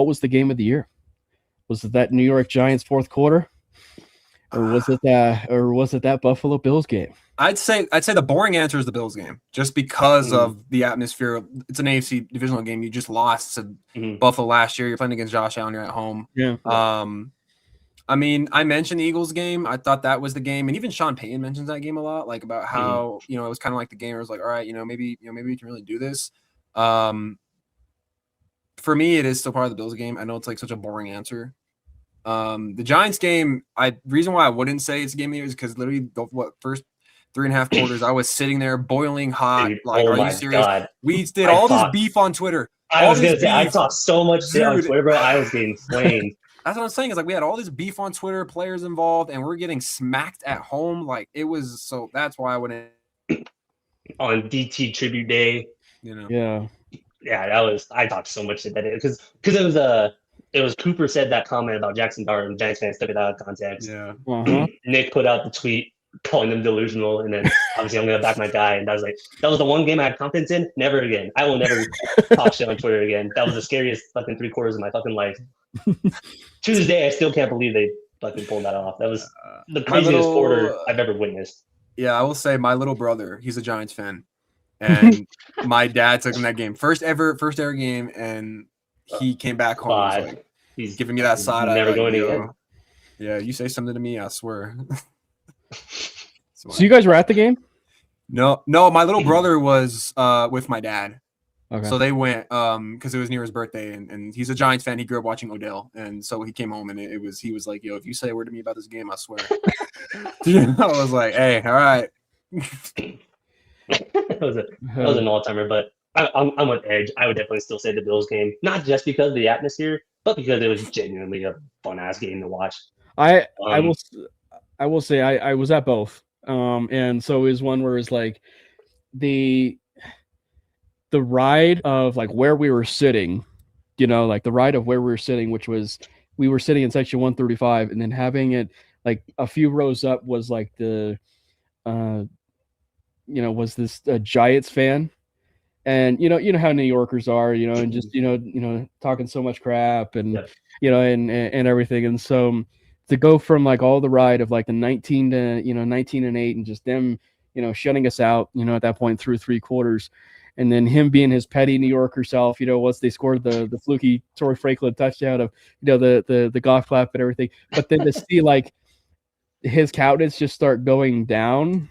what was the game of the year? Was it that New York Giants fourth quarter, or was it that Buffalo Bills game? I'd say the boring answer is the Bills game, just because of the atmosphere. It's an AFC divisional game. You just lost to Buffalo last year. You're playing against Josh Allen. You're at home. Yeah. I mean, I mentioned the Eagles game. I thought that was the game, and even Sean Payton mentions that game a lot, like about how it was kind of like the game where it was like, all right, maybe we can really do this. For me, it is still part of the Bills game. I know it's like such a boring answer. The Giants game, reason why I wouldn't say it's a game of the year is because literally first 3.5 quarters, I was sitting there boiling hot. Dude, like, are you serious? God. We did all this beef on Twitter. I was gonna say, I saw so much shit on Twitter, bro. I was getting flamed. That's what I'm saying. Is like we had all this beef on Twitter, players involved, and we're getting smacked at home. Like it was so. That's why I wouldn't. On DT Tribute Day, Yeah, that was. I talked so much shit that day because it was Cooper said that comment about Jackson Dart, and Giants fans took it out of context. Yeah. Nick put out the tweet calling them delusional, and then obviously I'm gonna back my guy, and I was like, that was the one game I had confidence in. Never again. I will never talk shit on Twitter again. That was the scariest fucking 3 quarters of my fucking life. To this day, I still can't believe they fucking pulled that off. That was the craziest quarter I've ever witnessed. Yeah, I will say my little brother, he's a Giants fan, and my dad took him that game, first ever game, and he came back home. Like, he's giving me that side eye. Never going again. Yeah, you say something to me, I swear. So you guys were at the game? No, my little brother was with my dad. Okay. So they went because it was near his birthday, and he's a Giants fan. He grew up watching Odell, and so he came home and he was like, "Yo, if you say a word to me about this game, I swear." I was like, "Hey, all right." that was an all-timer, but I'm with Edge. I would definitely still say the Bills game, not just because of the atmosphere, but because it was genuinely a fun-ass game to watch. I will say I was at both, and so it was one where it's like the ride of like where we were sitting, like the ride of where we were sitting, which was we were sitting in section 135, and then having it like a few rows up was like the was this Giants fan, and you know how New Yorkers are, and just talking so much crap and and everything, and so to go from like all the ride of like the 19 and 8 and just them shutting us out at that point through 3 quarters. And then him being his petty New Yorker self, once they scored the fluky Torrey Franklin touchdown of, the golf clap and everything. But then to see like his countenance just start going down,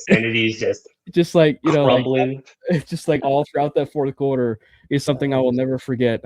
sanity's just like crumbling, just like all throughout that fourth quarter is something I will never forget.